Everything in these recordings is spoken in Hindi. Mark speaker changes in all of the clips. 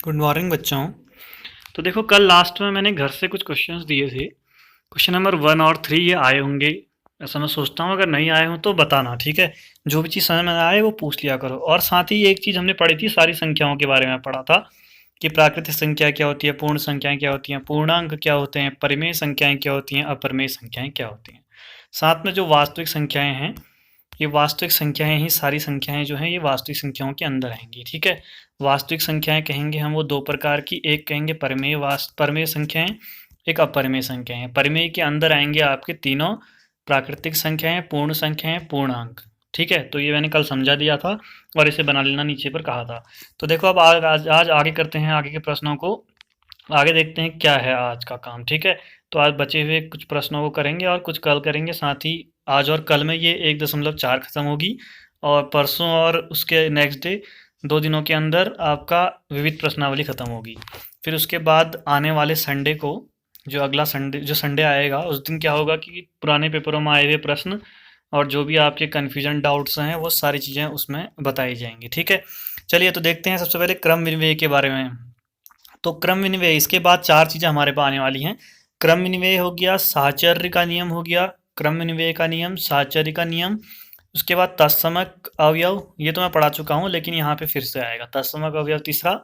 Speaker 1: गुड मॉर्निंग बच्चों। तो देखो, कल लास्ट में मैंने घर से कुछ क्वेश्चंस दिए थे। क्वेश्चन नंबर 1 और 3 ये आए होंगे, ऐसा मैं सोचता हूँ। अगर नहीं आए हों तो बताना, ठीक है। जो भी चीज़ समझ में आए वो पूछ लिया करो। और साथ ही एक चीज़ हमने पढ़ी थी, सारी संख्याओं के बारे में पढ़ा था कि प्राकृतिक संख्या क्या होती है, पूर्ण संख्याएं क्या होती हैं, पूर्णांक क्या होते हैं, परिमेय संख्याएं क्या होती हैं, अपरिमेय संख्याएं क्या होती हैं। साथ में जो वास्तविक संख्याएं हैं, ये वास्तविक संख्याएं ही सारी संख्याएं जो हैं ये वास्तविक संख्याओं के अंदर आएंगी, ठीक है। वास्तविक संख्याएं कहेंगे हम वो दो प्रकार की, एक कहेंगे परमेय संख्याएं, एक अपरिमेय संख्याएं। परिमेय के अंदर आएंगे आपके तीनों प्राकृतिक संख्याएं, पूर्ण संख्याएं, पूर्णांक, ठीक है। तो ये मैंने कल समझा दिया था और इसे बना लेना नीचे पर कहा था। तो देखो, अब आज आगे करते हैं, आगे के प्रश्नों को आगे देखते हैं क्या है आज का काम, ठीक है। तो आज बचे हुए कुछ प्रश्नों को करेंगे और कुछ कल करेंगे। साथ ही आज और कल में ये 1.4 खत्म होगी और परसों और उसके नेक्स्ट डे 2 दिनों के अंदर आपका विविध प्रश्नावली खत्म होगी। फिर उसके बाद आने वाले संडे को, जो अगला संडे जो संडे आएगा, उस दिन क्या होगा कि पुराने पेपरों में आए हुए प्रश्न और जो भी आपके कन्फ्यूजन डाउट्स हैं वो सारी चीज़ें उसमें बताई जाएंगी, ठीक है। चलिए तो देखते हैं सबसे पहले क्रम विनिमय के बारे में। तो क्रम विनिमय, इसके बाद 4 चीज़ें हमारे पास आने वाली हैं। क्रम विनिमय हो गया, साहचर्य का नियम हो गया, क्रम विनिमय का नियम, साहचर्य का नियम। उसके बाद तत्समक अवयव, ये तो मैं पढ़ा चुका हूँ लेकिन यहाँ पे फिर से आएगा तत्समक अवयव तीसरा।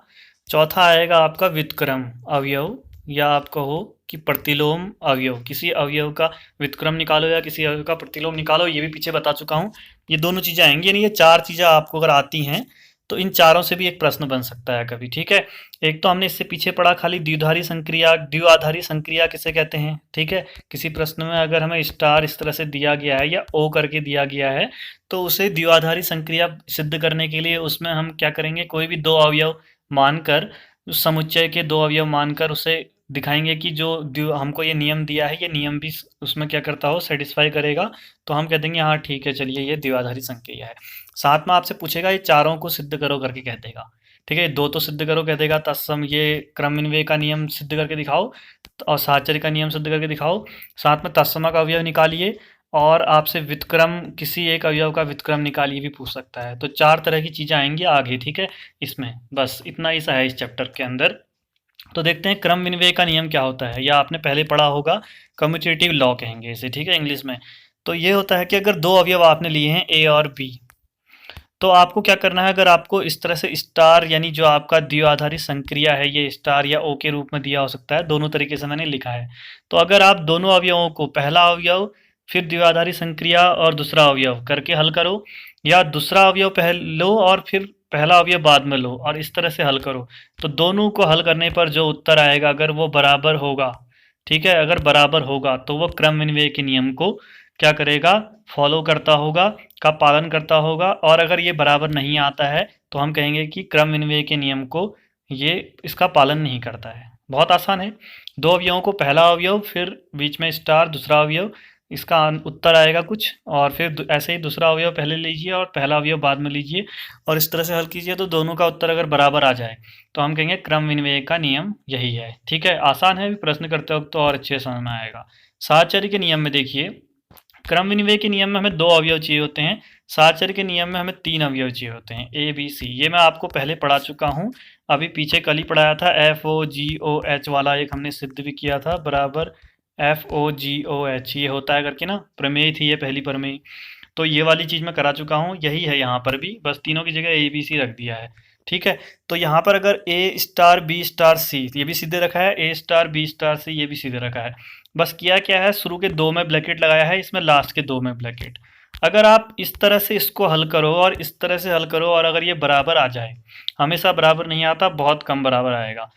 Speaker 1: चौथा आएगा आपका व्युत्क्रम अवयव, या आप कहो कि प्रतिलोम अवयव। किसी अवयव का व्युत्क्रम निकालो या किसी अवयव का प्रतिलोम निकालो, ये भी पीछे बता चुका हूँ। ये दोनों चीज़ें आएंगी, यानी ये 4 चीज़ें आपको अगर आती हैं तो इन चारों से भी एक प्रश्न बन सकता है कभी, ठीक है। एक तो हमने इससे पीछे पढ़ा खाली द्विधारी संक्रिया, द्विआधारी संक्रिया किसे कहते हैं, ठीक है। किसी प्रश्न में अगर हमें स्टार इस तरह से दिया गया है या ओ करके दिया गया है तो उसे द्विआधारी संक्रिया सिद्ध करने के लिए उसमें हम क्या करेंगे, कोई भी दो अवयव मानकर, उस समुच्चय के दो अवयव मानकर उसे दिखाएंगे कि जो हमको ये नियम दिया है ये नियम भी उसमें क्या करता हो, सेटिस्फाई करेगा। तो हम कह देंगे हाँ ठीक है, चलिए ये द्विआधारी संक्रिया है। साथ में आपसे पूछेगा ये चारों को सिद्ध करो करके कह देगा, ठीक है। दो तो सिद्ध करो कह देगा, तत्सम ये क्रम विनिमय का नियम सिद्ध करके दिखाओ और साहचर्य का नियम सिद्ध करके दिखाओ। साथ में तत्सम का अवयव निकालिए और आपसे व्युत्क्रम, किसी एक अवयव का व्युत्क्रम निकालिए भी पूछ सकता है। तो 4 तरह की चीज़ें आएंगी आगे, ठीक है। इसमें बस इतना ही सा है इस चैप्टर के अंदर। तो देखते हैं क्रम विनिमय का नियम क्या होता है, या आपने पहले पढ़ा होगा, कम्यूटेटिव लॉ कहेंगे इसे, ठीक है, इंग्लिश में। तो ये होता है कि अगर दो अवयव आपने लिए हैं ए और बी, तो आपको क्या करना है, अगर आपको इस तरह से स्टार, यानी जो आपका द्विआधारी संक्रिया है ये स्टार या ओ के रूप में दिया हो सकता है, दोनों तरीके से मैंने लिखा है। तो अगर आप दोनों अवयवों को, पहला अवयव फिर द्विआधारी संक्रिया और दूसरा अवयव करके हल करो, या दूसरा अवयव पहले लो और फिर पहला अवयव बाद में लो और इस तरह से हल करो, तो दोनों को हल करने पर जो उत्तर आएगा अगर वो बराबर होगा, ठीक है, अगर बराबर होगा तो वो क्रम विनिमय के नियम को क्या करेगा, फॉलो करता होगा, का पालन करता होगा। और अगर ये बराबर नहीं आता है तो हम कहेंगे कि क्रम विनिमय के नियम को ये इसका पालन नहीं करता है। बहुत आसान है। दो अवयवों को, पहला अवयव फिर बीच में स्टार, दूसरा अवयव, इसका उत्तर आएगा कुछ, और फिर ऐसे ही दूसरा अवयव पहले लीजिए और पहला अवयव बाद में लीजिए और इस तरह से हल कीजिए। तो दोनों का उत्तर अगर बराबर आ जाए तो हम कहेंगे क्रम विनिमय का नियम यही है, ठीक है। आसान है, प्रश्न करते वक्त तो और अच्छे समझ में आएगा। साहचर्य के नियम में देखिए, क्रम विनिमय के नियम में हमें 2 अवयव चाहिए होते हैं, साहचर्य के नियम में हमें 3 अवयव चाहिए होते हैं, ए बी सी। ये मैं आपको पहले पढ़ा चुका हूँ, अभी पीछे कल ही पढ़ाया था। एफ ओ जी ओ एच वाला एक हमने सिद्ध भी किया था, बराबर एफ ओ जी ओ एच ये होता है करके ना, प्रमेय थी ये पहली प्रमेय। तो ये वाली चीज़ मैं करा चुका हूँ, यही है यहाँ पर भी, बस तीनों की जगह ए बी सी रख दिया है, ठीक है। तो यहाँ पर अगर ए स्टार बी स्टार सी ये भी सीधे रखा है, ए स्टार बी स्टार सी ये भी सीधे रखा है। बस किया क्या है, शुरू के 2 में ब्रैकेट लगाया है, इसमें लास्ट के 2 में ब्रैकेट। अगर आप इस तरह से इसको हल करो और इस तरह से हल करो और अगर ये बराबर आ जाए, हमेशा बराबर नहीं आता, बहुत कम बराबर आएगा,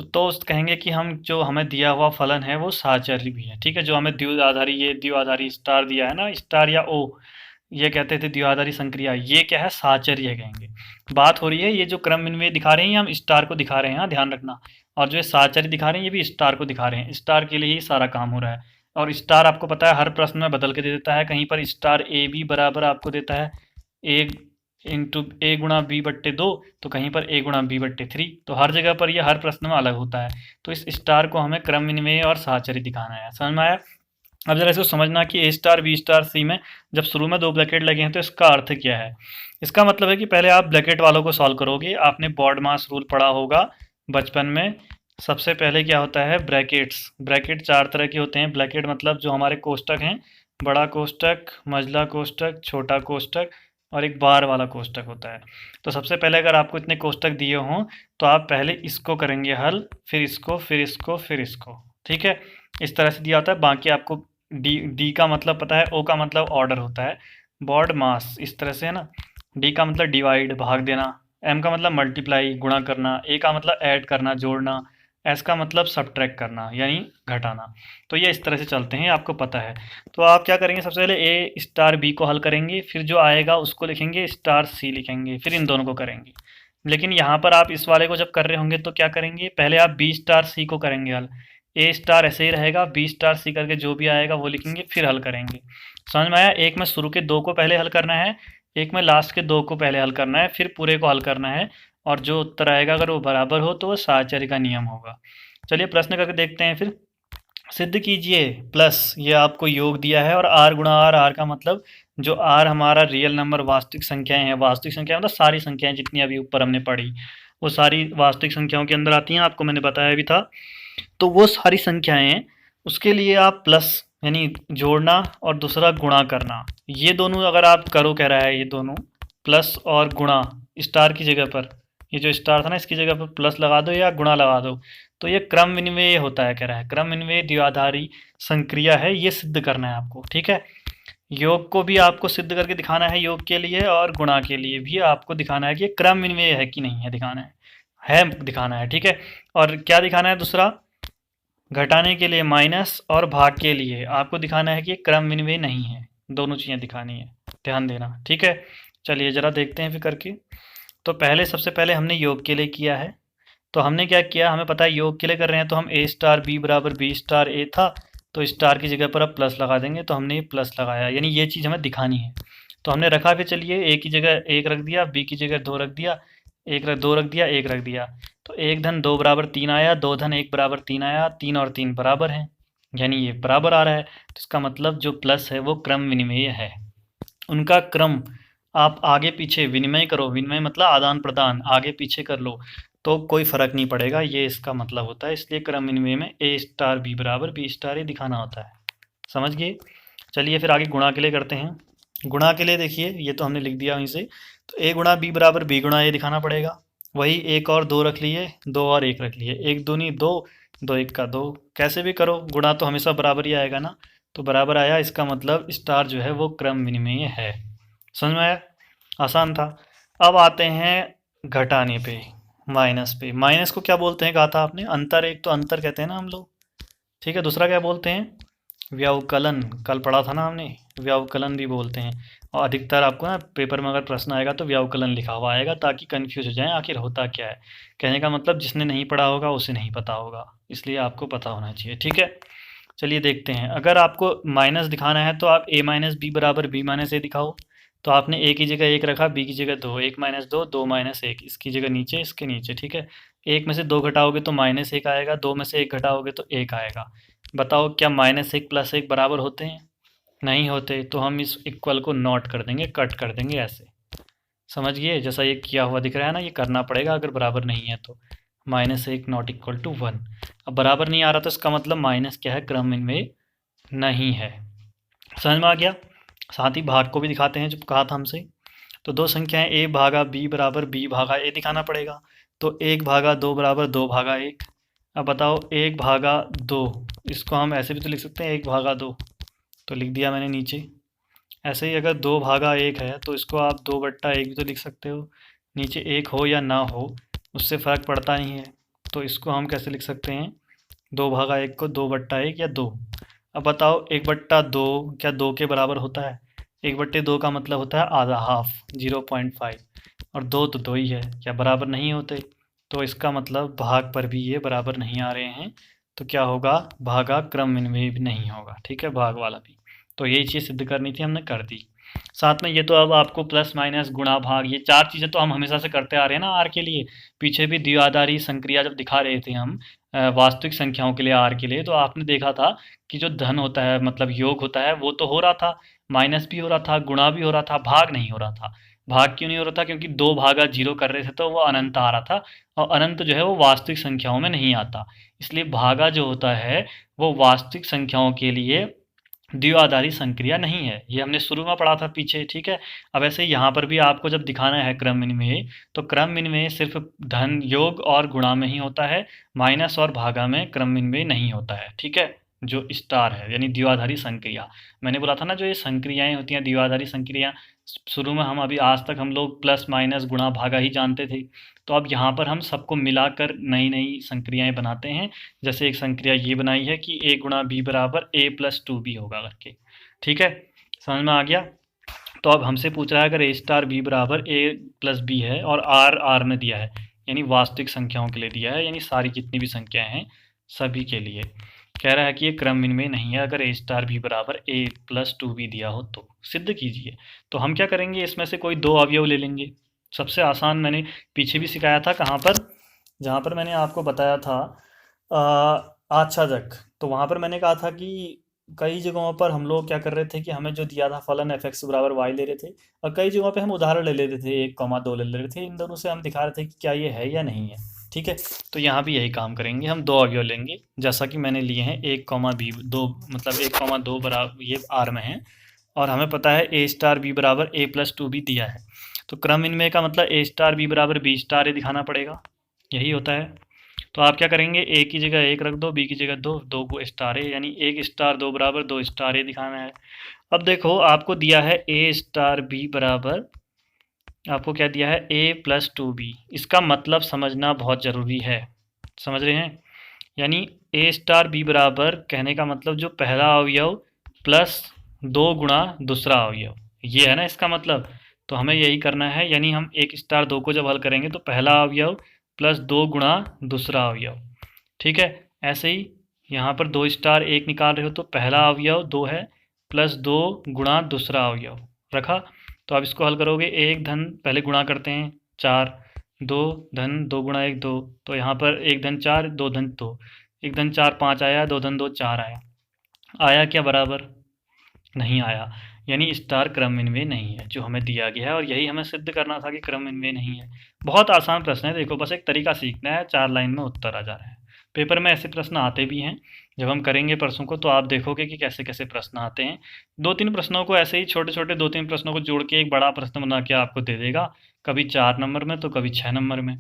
Speaker 1: तो कहेंगे कि हम जो हमें दिया हुआ फलन है वो साहचर्य भी है, ठीक है। जो हमें द्विआधारी, ये द्विआधारी स्टार दिया है ना, स्टार या ओ, ये कहते थे द्विआधारी संक्रिया, ये क्या है, साहचर्य कहेंगे। बात हो रही है ये जो क्रम विनिमय दिखा रहे हैं हम स्टार को दिखा रहे हैं, ध्यान रखना। और जो साहचर्य दिखा रहे हैं ये भी स्टार को दिखा रहे हैं, स्टार के लिए ही सारा काम हो रहा है। और स्टार आपको पता है हर प्रश्न में बदल के दे देता है, कहीं पर स्टार ए बी बराबर आपको देता है ए इंटू ए गुणा बी बट्टे 2, तो कहीं पर ए गुणा बी बट्टे 3, तो हर जगह पर ये हर प्रश्न में अलग होता है। तो इस स्टार को हमें क्रम विनिमय और साहचर्य दिखाना है, समझ में आया। अब जरा इसको समझना कि ए स्टार बी स्टार सी में जब शुरू में 2 ब्रैकेट लगे हैं तो इसका अर्थ क्या है। इसका मतलब है कि पहले आप ब्रैकेट वालों को सॉल्व करोगे, आपने बॉड मास रूल पढ़ा होगा, बचपन में सबसे पहले क्या होता है, ब्रैकेट्स। ब्रैकेट 4 तरह के होते हैं। ब्रैकेट मतलब जो हमारे कोष्टक हैं, बड़ा कोष्टक, मझला कोष्टक, छोटा कोष्टक और एक बार वाला कोष्टक होता है। तो सबसे पहले अगर आपको इतने कोष्टक दिए हों तो आप पहले इसको करेंगे हल, फिर इसको, फिर इसको, फिर इसको, ठीक है। इस तरह से दिया होता है। बाकी आपको डी का मतलब पता है, ओ का मतलब ऑर्डर होता है, बॉड मास, इस तरह से है ना। डी का मतलब डिवाइड, भाग देना। एम का मतलब मल्टीप्लाई, गुणा करना। ए का मतलब ऐड करना, जोड़ना। एस का मतलब सब्ट्रैक्ट करना यानी घटाना। तो ये इस तरह से चलते हैं, आपको पता है। तो आप क्या करेंगे, सबसे पहले ए स्टार बी को हल करेंगे, फिर जो आएगा उसको लिखेंगे, स्टार सी लिखेंगे, फिर इन दोनों को करेंगे। लेकिन यहाँ पर आप इस वाले को जब कर रहे होंगे तो क्या करेंगे, पहले आप बी स्टार सी को करेंगे हल। ए स्टार ऐसे ही रहेगा, बी स्टार सी करके जो भी आएगा वो लिखेंगे, फिर हल करेंगे। समझ में आया? एक में शुरू के 2 को पहले हल करना है, एक में लास्ट के 2 को पहले हल करना है, फिर पूरे को हल करना है। और जो उत्तर आएगा अगर वो बराबर हो तो वो साहचर्य का नियम होगा। चलिए प्रश्न करके देखते हैं फिर। सिद्ध कीजिए प्लस, ये आपको योग दिया है, और आर गुणा आर, आर का मतलब जो आर हमारा रियल नंबर वास्तविक संख्याएं हैं, वास्तविक संख्या मतलब सारी संख्याएं जितनी अभी ऊपर हमने पढ़ी वो सारी वास्तविक संख्याओं के अंदर आती हैं, आपको मैंने बताया भी था। तो वो सारी संख्याएं हैं, उसके लिए आप प्लस यानी जोड़ना और दूसरा गुणा करना, ये दोनों अगर आप करो, कह रहा है ये दोनों प्लस और गुणा, स्टार की जगह पर, ये जो स्टार था ना इसकी जगह पर प्लस लगा दो या गुणा लगा दो, तो ये क्रम विनिमेय होता है, कह रहा है क्रम विनिमेय द्विआधारी संक्रिया है, ये सिद्ध करना है आपको, ठीक है। योग को भी आपको सिद्ध करके दिखाना है, योग के लिए और गुणा के लिए भी आपको दिखाना है कि ये क्रम विनिमेय है कि नहीं है, दिखाना है दिखाना है, ठीक है। और क्या दिखाना है दूसरा, घटाने के लिए माइनस और भाग के लिए आपको दिखाना है कि ये क्रम विनिमेय नहीं है, दोनों चीज़ें दिखानी है, ध्यान देना, ठीक है। चलिए ज़रा देखते हैं फिर करके। तो पहले सबसे पहले हमने योग के लिए किया है, तो हमने क्या किया, हमें पता है योग के लिए कर रहे हैं, तो हम ए स्टार बी बराबर बी स्टार ए था, तो स्टार की जगह पर अब प्लस लगा देंगे, तो हमने ये प्लस लगाया, यानी ये चीज़ हमें दिखानी है। तो हमने रखा, फिर चलिए ए की जगह 1 रख दिया, बी की जगह 2 रख दिया, 2 रख दिया, 1 रख दिया, तो 1 धन 2 बराबर 3 आया, 2 धन 1 बराबर 3 आया, 3 और 3 बराबर हैं, यानी ये बराबर आ रहा है। तो इसका मतलब जो प्लस है वो क्रम विनिमेय है, उनका क्रम आप आगे पीछे विनिमय करो, विनिमय मतलब आदान प्रदान, आगे पीछे कर लो तो कोई फ़र्क नहीं पड़ेगा, ये इसका मतलब होता है। इसलिए क्रम विनिमय में ए स्टार बी बराबर बी स्टार ए दिखाना होता है, समझ गए। चलिए फिर आगे गुणा के लिए करते हैं। गुणा के लिए देखिए, ये तो हमने लिख दिया वहीं से, तो ए गुणा बी बराबर बी गुणा ए दिखाना पड़ेगा। वही 1 और 2 रख लिए, 2 और 1 रख लिए, 1 दूनी 2, 2 1 का 2, कैसे भी करो गुणा तो हमेशा बराबर ही आएगा ना, तो बराबर आया, इसका मतलब स्टार जो है वो क्रम विनिमय है। समझ में आया? आसान था। अब आते हैं घटाने पे, माइनस पे। माइनस को क्या बोलते हैं कहा था आपने, अंतर, एक तो अंतर कहते हैं ना हम लोग, ठीक है। दूसरा क्या बोलते हैं, व्यवकलन, कल पढ़ा था ना हमने, व्यवकलन भी बोलते हैं। और अधिकतर आपको ना पेपर में अगर प्रश्न आएगा तो व्यवकलन लिखा हुआ आएगा, ताकि कंफ्यूज हो जाए आखिर होता क्या है। कहने का मतलब जिसने नहीं पढ़ा होगा उसे नहीं पता होगा, इसलिए आपको पता होना चाहिए, ठीक है। चलिए देखते हैं, अगर आपको माइनस दिखाना है तो आप a माइनस बी बराबर बी माइनस ए दिखाओ। तो आपने a की जगह 1 रखा, b की जगह 2, 1 माइनस 2, 2 माइनस 1, इसकी जगह नीचे, इसके नीचे, ठीक है। 1 में से 2 घटाओगे तो -1 आएगा, 2 में से 1 घटाओगे तो 1 आएगा। बताओ क्या -1 + 1 बराबर होते हैं? नहीं होते, तो हम इस इक्वल को नॉट कर देंगे, कट कर देंगे ऐसे, समझ गए। जैसा ये किया हुआ दिख रहा है ना, ये करना पड़ेगा अगर बराबर नहीं है तो, -1 नॉट इक्वल टू 1। अब बराबर नहीं आ रहा तो इसका मतलब माइनस क्या है, क्रम इनमें नहीं है। समझ में आ गया? साथ ही भाग को भी दिखाते हैं जो कहा था हमसे। तो दो संख्याएं a भागा b बराबर b भागा a दिखाना पड़ेगा। तो 1 भागा 2 बराबर 2 भागा 1। अब बताओ 1 भागा 2, इसको हम ऐसे भी तो लिख सकते हैं 1 भागा 2, तो लिख दिया मैंने नीचे। ऐसे ही अगर 2 भागा 1 है तो इसको आप 2/1 भी तो लिख सकते हो, नीचे 1 हो या ना हो उससे फ़र्क पड़ता नहीं है। तो इसको हम कैसे लिख सकते हैं, 2 भागा 1 को 2/1 या 2। अब बताओ 1/2 क्या 2 के बराबर होता है? 1/2 का मतलब होता है आधा, हाफ, 0.5, और 2 तो 2 ही है, क्या बराबर नहीं होते? तो इसका मतलब भाग पर भी ये बराबर नहीं आ रहे हैं, तो क्या होगा, भागा क्रम विनिमय भी नहीं होगा, ठीक है, भाग वाला भी। तो यही चीज़ सिद्ध करनी थी, हमने कर दी। साथ में ये तो अब आपको प्लस माइनस गुणा भाग, ये 4 चीज़ें तो हम हमेशा से करते आ रहे हैं ना आर के लिए। पीछे भी द्विआधारी संक्रिया जब दिखा रहे थे हम वास्तविक संख्याओं के लिए, आर के लिए, तो आपने देखा था कि जो धन होता है मतलब योग होता है वो तो हो रहा था, माइनस भी हो रहा था, गुणा भी हो रहा था, भाग नहीं हो रहा था। भाग क्यों नहीं हो रहा था? क्योंकि 2 भागा 0 कर रहे थे तो वो अनंत आ रहा था, और अनंत जो है वो वास्तविक संख्याओं में नहीं आता। इसलिए भागा जो होता है वो वास्तविक संख्याओं के लिए द्विआधारी संक्रिया नहीं है। ये हमने शुरू में पढ़ा था पीछे, ठीक है। अब ऐसे यहाँ पर भी आपको जब दिखाना है क्रम विनिमय, तो क्रम विनिमय सिर्फ धन योग और गुणा में ही होता है, माइनस और भागा में क्रम विनिमय नहीं होता है, ठीक है। जो स्टार है यानी द्विआधारी संक्रिया, मैंने बोला था ना जो ये संक्रियाएं होती हैं द्विआधारी संक्रिया, शुरू में हम अभी आज तक हम लोग प्लस माइनस गुणा भागा ही जानते थे। तो अब यहाँ पर हम सबको मिलाकर नई नई संक्रियाएं बनाते हैं। जैसे एक संक्रिया ये बनाई है कि a गुणा बी बराबर a प्लस 2b होगा करके, ठीक है। समझ में आ गया? तो अब हमसे पूछ रहा है अगर a स्टार b बराबर a प्लस बी है और r में दिया है, यानी वास्तविक संख्याओं के लिए दिया है, यानी सारी जितनी भी संख्याएं हैं सभी के लिए कह रहा है कि ये क्रम विनिमय नहीं है अगर a स्टार b बराबर a प्लस 2b दिया हो तो सिद्ध कीजिए। तो हम क्या करेंगे, इसमें से कोई 2 अवयव ले लेंगे। सबसे आसान मैंने पीछे भी सिखाया था, कहाँ पर, जहाँ पर मैंने आपको बताया था आच्छादक। तो वहाँ पर मैंने कहा था कि कई जगहों पर हम लोग क्या कर रहे थे कि हमें जो दिया था फलन एफ एक्स बराबर वाई ले रहे थे, और कई जगहों पे हम उदाहरण ले लेते थे 1,2 ले रहे थे। इन दोनों से हम दिखा रहे थे कि क्या ये है या नहीं है, ठीक है। तो यहाँ भी यही काम करेंगे, हम 2 अवयव लेंगे जैसा कि मैंने लिए हैं 1,b 2, मतलब 1,2 बराबर ये आर में है, और हमें पता है a स्टार b बराबर a प्लस 2b दिया है। तो क्रम विनिमय का मतलब a स्टार b बराबर b स्टार a दिखाना पड़ेगा, यही होता है। तो आप क्या करेंगे, a की जगह 1 रख दो, b की जगह 2, 2 को स्टार a, यानी 1 स्टार 2 बराबर 2 स्टार a दिखाना है। अब देखो आपको दिया है a स्टार b बराबर, आपको क्या दिया है a प्लस 2b। इसका मतलब समझना बहुत ज़रूरी है, समझ रहे हैं? यानी a स्टार b बराबर कहने का मतलब जो पहला अवयव प्लस 2 गुणा दूसरा अवयव, ये है ना इसका मतलब। तो हमें यही करना है, यानी हम 1 स्टार 2 को जब हल करेंगे तो पहला अवयव प्लस 2 गुणा दूसरा अवयव, ठीक है। ऐसे ही यहाँ पर 2 स्टार 1 निकाल रहे हो तो पहला अवयव 2 है प्लस 2 गुणा दूसरा अवयव रखा। तो आप इसको हल करोगे, 1 धन पहले गुणा करते हैं 4, 2 धन 2 गुणा 1 2, तो यहाँ पर 1 धन 4 2 धन 2, 1 धन 4 5 आया, 2 धन 2 4 आया। आया क्या बराबर? नहीं आया, यानी स्टार क्रम विनिमय नहीं है जो हमें दिया गया है, और यही हमें सिद्ध करना था कि क्रम विनिमय नहीं है। बहुत आसान प्रश्न है, देखो बस एक तरीका सीखना है, 4 लाइन में उत्तर आ जा रहा है। पेपर में ऐसे प्रश्न आते भी हैं, जब हम करेंगे प्रश्नों को तो आप देखोगे कि कैसे कैसे प्रश्न आते हैं। 2-3 प्रश्नों को ऐसे ही छोटे छोटे 2-3 प्रश्नों को जोड़ के एक बड़ा प्रश्न बना के आपको दे देगा, कभी 4 नंबर में तो कभी 6 नंबर में,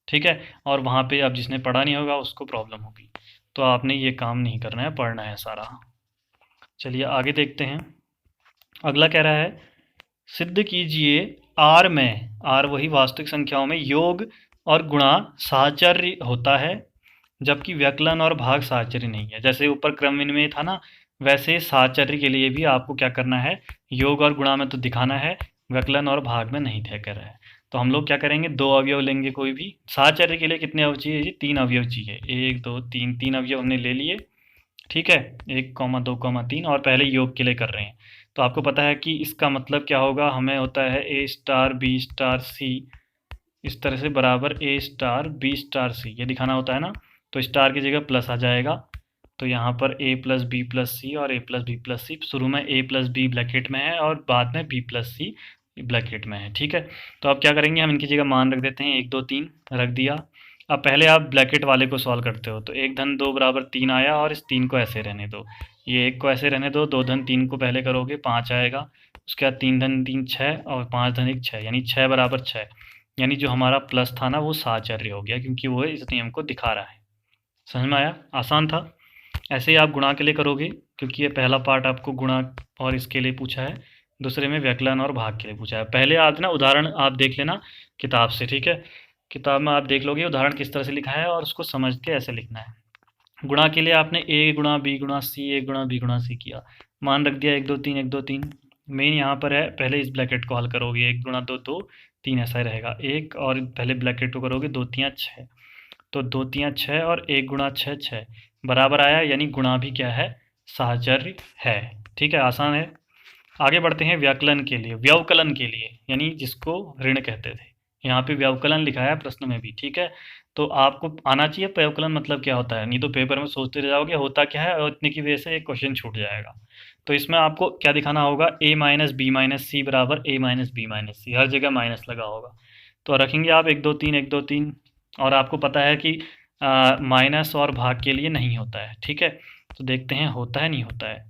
Speaker 1: ठीक है। और वहाँ पे अब जिसने पढ़ा नहीं होगा उसको प्रॉब्लम होगी। तो आपने ये काम नहीं करना है, पढ़ना है सारा। चलिए आगे देखते हैं। अगला कह रहा है सिद्ध कीजिए आर में, आर वही वास्तविक संख्याओं में योग और गुणा साहचर्य होता है जबकि व्यकलन और भाग साहचर्य नहीं है। जैसे ऊपर क्रम विनिमय था ना, वैसे साहचर्य के लिए भी आपको क्या करना है, योग और गुणा में तो दिखाना है, व्यकलन और भाग में नहीं तय कर रहा है। तो हम लोग क्या करेंगे, 2 अवयव लेंगे कोई भी। साहचर्य के लिए कितने अवयव चाहिए? 3 अवयव चाहिए, 1 2 3, 3 अवयव हमने ले लिए, ठीक है। 1, 2, 3, और पहले योग के लिए कर रहे हैं। तो आपको पता है कि इसका मतलब क्या होगा, हमें होता है a star b star c, इस तरह से बराबर a star b star c, ये दिखाना होता है ना। तो स्टार की जगह प्लस आ जाएगा, तो यहाँ पर a प्लस बी प्लस सी और a प्लस बी प्लस सी, शुरू में a प्लस बी ब्रैकेट में है और बाद में b प्लस सी ब्रैकेट में है, ठीक है। तो अब क्या करेंगे, हम इनकी जगह मान रख देते हैं, 1 2 3 रख दिया। अब पहले आप ब्रैकेट वाले को सॉल्व करते हो, तो 1 धन 2 बराबर 3 आया, और इस 3 को ऐसे रहने दो, ये 1 को ऐसे रहने दो, 2 धन 3 को पहले करोगे 5 आएगा, उसके बाद 3 धन 3 6 और 5 धन 1 6, यानी 6 बराबर 6, यानी जो हमारा प्लस था ना वो साहचर्य हो गया क्योंकि वो इस नियम को दिखा रहा है। समझ में आया? आसान था। ऐसे ही आप गुणा के लिए करोगे, क्योंकि ये पहला पार्ट आपको गुणा और इसके लिए पूछा है, दूसरे में व्यकलन और भाग के लिए पूछा है। पहले आप ना उदाहरण आप देख लेना किताब से, ठीक है। किताब में आप देख लोगे उदाहरण किस तरह से लिखा है और उसको समझ के ऐसे लिखना है। गुणा के लिए आपने a गुणा b गुणा c, a गुणा b गुणा c किया, मान रख दिया 1 2 3 1 2 3। मेन यहाँ पर है, पहले इस ब्रैकेट को हल करोगे, 1 गुणा 2 2 3 ऐसा ही रहेगा, 1 और पहले ब्रैकेट को करोगे 2 3 6, तो 2 3 6 और 1 गुणा 6 6 बराबर आया, यानी गुणा भी क्या है, साहचर्य है, ठीक है। आसान है। आगे बढ़ते हैं व्यवकलन के लिए, व्यवकलन के लिए, यानी जिसको ऋण कहते थे, यहाँ पे व्यवकलन लिखा है प्रश्न में भी, ठीक है। तो आपको आना चाहिए व्यवकलन मतलब क्या होता है, नहीं तो पेपर में सोचते रह जाओगे होता क्या है, और इतने की वजह से एक क्वेश्चन छूट जाएगा। तो इसमें आपको क्या दिखाना होगा, a माइनस बी माइनस सी बराबर a माइनस बी माइनस सी, हर जगह माइनस लगा होगा। तो रखेंगे आप 1 2 3 1 2 3, और आपको पता है कि माइनस और भाग के लिए नहीं होता है, ठीक है। तो देखते हैं होता है नहीं होता है।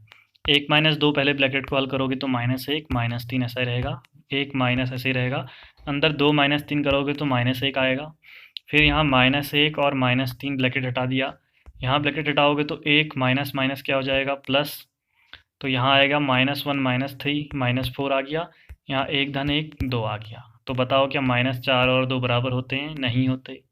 Speaker 1: 1 माइनस 2 पहले ब्रैकेट को हल करोगे तो -1 -3 ऐसा ही रहेगा, 1 माइनस ऐसे ही रहेगा, अंदर 2 -3 करोगे तो -1 आएगा। फिर यहाँ -1 और -3 ब्रैकेट हटा दिया, यहाँ ब्रैकेट हटाओगे तो 1 माइनस माइनस क्या हो जाएगा प्लस, तो यहाँ आएगा -1 -3 -4 आ गया, यहाँ 1 धन 1 2 आ गया। तो बताओ क्या -4 और 2 बराबर होते हैं, नहीं होते।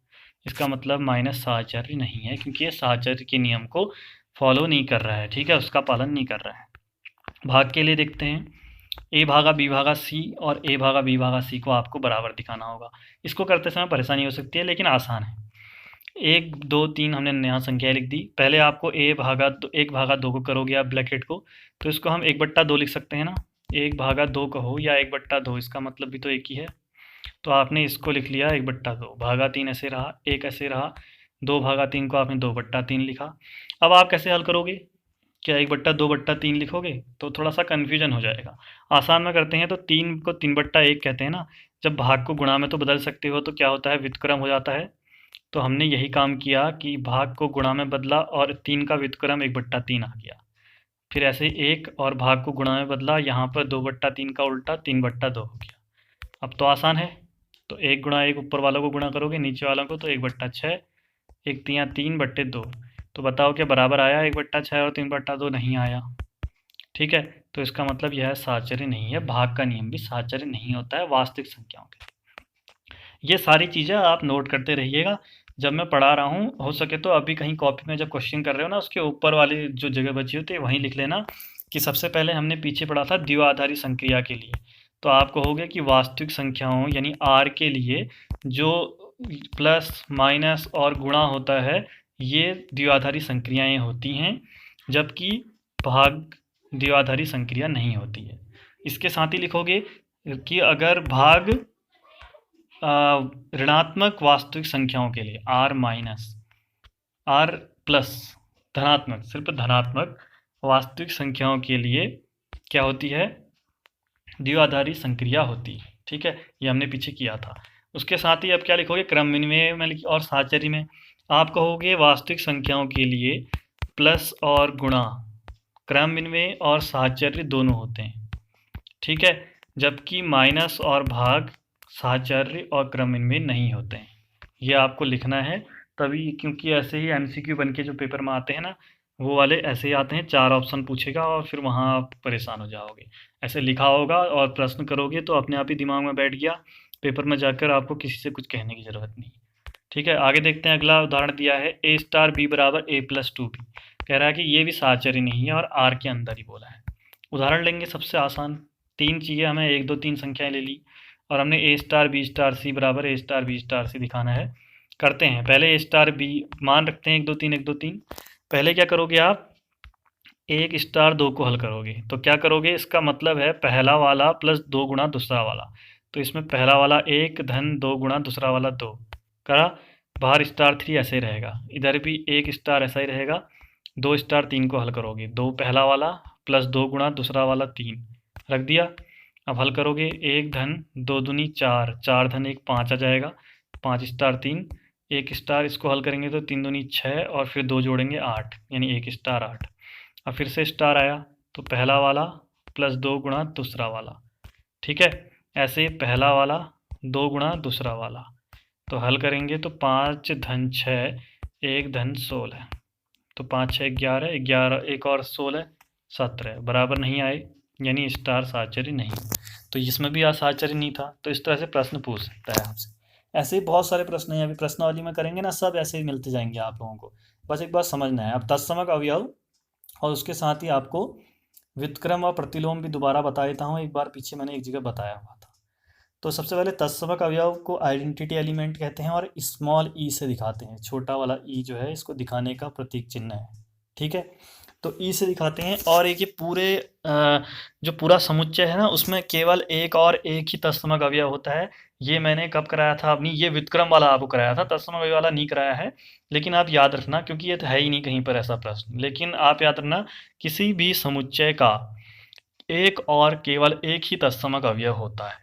Speaker 1: इसका मतलब माइनस साहचर्य नहीं है, क्योंकि ये साहचर्य के नियम को फॉलो नहीं कर रहा है, ठीक है, उसका पालन नहीं कर रहा है। भाग के लिए देखते हैं, a भागा b भागा c और a भागा b भागा c को आपको बराबर दिखाना होगा। इसको करते समय परेशानी हो सकती है, लेकिन आसान है। 1 2 3 हमने यहाँ संख्या लिख दी। पहले आपको 1 भागा 2 को करोगे आप ब्रैकेट को, तो इसको हम 1/2 लिख सकते हैं ना, 1 भागा 2 कहो या 1/2, इसका मतलब भी तो एक ही है। तो आपने इसको लिख लिया 1/2, भागा 3 ऐसे रहा, 1 ऐसे रहा, 2 भागा 3 को आपने 2/3 लिखा। अब आप कैसे हल करोगे, क्या 1/2/3 लिखोगे, तो थोड़ा सा कन्फ्यूजन हो जाएगा। आसान में करते हैं तो 3 को 3/1 कहते हैं ना, जब भाग को गुणा में तो बदल सकते हो तो क्या होता है, व्युत्क्रम हो जाता है। तो हमने यही काम किया कि भाग को गुणा में बदला और 3 का व्युत्क्रम 1/3 आ गया। फिर ऐसे 1 और भाग को गुणा में बदला, यहाँ पर 2/3 का उल्टा 3/2 हो गया। अब तो आसान है, तो 1 गुणा 1 ऊपर वालों को गुणा करोगे नीचे वालों को, तो 1/6, 1 3 3/2। तो बताओ क्या बराबर आया 1/6 और 3/2, नहीं आया, ठीक है। तो इसका मतलब यह साहचर्य नहीं है, भाग का नियम भी साहचर्य नहीं होता है वास्तविक संख्याओं के। ये सारी चीज़ें आप नोट करते रहिएगा, जब मैं पढ़ा रहा हूँ हो सके तो अभी कहीं कॉपी में जब क्वेश्चन कर रहे हो ना, उसके ऊपर वाली जो जगह बची होती है वहीं लिख लेना कि सबसे पहले हमने पीछे पढ़ा था द्विआधारी संक्रिया के लिए। तो आप कहोगे कि वास्तविक संख्याओं यानी आर के लिए जो प्लस माइनस और गुणा होता है ये द्विआधारी संक्रियाएं होती हैं, जबकि भाग द्विआधारी संक्रिया नहीं होती है। इसके साथ ही लिखोगे कि अगर भाग ऋणात्मक वास्तविक संख्याओं के लिए आर माइनस आर प्लस धनात्मक, सिर्फ धनात्मक वास्तविक संख्याओं के लिए क्या होती है, द्विआधारी संक्रिया होती है, ठीक है। ये हमने पीछे किया था। उसके साथ ही अब क्या लिखोगे, क्रम विनिमय में और साहचर्य में आप कहोगे वास्तविक संख्याओं के लिए प्लस और गुणा क्रम विनिमय और साहचर्य दोनों होते हैं, ठीक है, जबकि माइनस और भाग साहचर्य और क्रम विनिमय नहीं होते हैं। ये आपको लिखना है तभी, क्योंकि ऐसे ही एमसीक्यू बन के जो पेपर में आते हैं ना, वो वाले ऐसे ही आते हैं, 4 ऑप्शन पूछेगा और फिर वहाँ आप परेशान हो जाओगे। ऐसे लिखा होगा और प्रश्न करोगे तो अपने आप ही दिमाग में बैठ गया, पेपर में जाकर आपको किसी से कुछ कहने की ज़रूरत नहीं, ठीक है। आगे देखते हैं, अगला उदाहरण दिया है a स्टार b बराबर a प्लस 2b, कह रहा है कि ये भी साहचर्य नहीं है और आर के अंदर ही बोला है। उदाहरण लेंगे सबसे आसान, 3 चीज़ें हमें 1 2 3 संख्याएं ले ली और हमने a star b star c बराबर a star b star c दिखाना है। करते हैं, पहले a स्टार b मान रखते हैं 1 2 3 1 2 3। पहले क्या करोगे आप, 1 स्टार 2 को हल करोगे तो क्या करोगे, इसका मतलब है पहला वाला प्लस 2 गुणा दूसरा वाला। तो इसमें पहला वाला 1 धन 2 गुणा दूसरा वाला 2 करा, बाहर स्टार 3 ऐसे ही रहेगा, इधर भी 1 स्टार ऐसा ही रहेगा। 2 स्टार 3 को हल करोगे, 2 पहला वाला प्लस 2 गुणा दूसरा वाला 3 रख दिया। अब हल करोगे, 1 धन 2 दूनी 4, 4 धन 1 5 आ जाएगा, 5 स्टार 3, 1 स्टार इसको हल करेंगे तो 3 दूनी 6 और फिर 2 जोड़ेंगे 8, यानी 1 स्टार 8। अब फिर से स्टार आया तो पहला वाला प्लस 2 गुणा दूसरा वाला, ठीक है, ऐसे पहला वाला 2 गुणा दूसरा वाला। तो हल करेंगे तो 5 धन 6 1 धन 16, तो 5 6 11, 11 एक और 16 17 बराबर नहीं आए, यानी स्टार साहचर्य नहीं। तो इसमें भी साहचर्य नहीं था। तो इस तरह से प्रश्न पूछ सकता है आपसे। ऐसे ही बहुत सारे प्रश्न हैं, अभी प्रश्नावली में करेंगे ना, सब ऐसे ही मिलते जाएंगे आप लोगों को, बस एक बार समझना है। अब तत्समक अवयव और उसके साथ ही आपको व्युत्क्रम और प्रतिलोम भी दोबारा बता देता हूँ, एक बार पीछे मैंने एक जगह बताया हुआ था। तो सबसे पहले तत्समक अवयव को आइडेंटिटी एलिमेंट कहते हैं और स्मॉल ई से दिखाते हैं, छोटा वाला ई जो है इसको दिखाने का प्रतीक चिन्ह है, ठीक है। तो ई से दिखाते हैं। और एक ये पूरे जो पूरा समुच्चय है ना, उसमें केवल एक और एक ही तत्समक अवयव होता है। ये मैंने कब कराया था अपनी, ये व्युत्क्रम वाला आपको कराया था, तत्समक अवयव वाला नहीं कराया है। लेकिन आप याद रखना, क्योंकि ये तो है ही नहीं कहीं पर ऐसा प्रश्न, लेकिन आप याद रखना किसी भी समुच्चय का एक और केवल एक ही तत्समक अवयव होता है,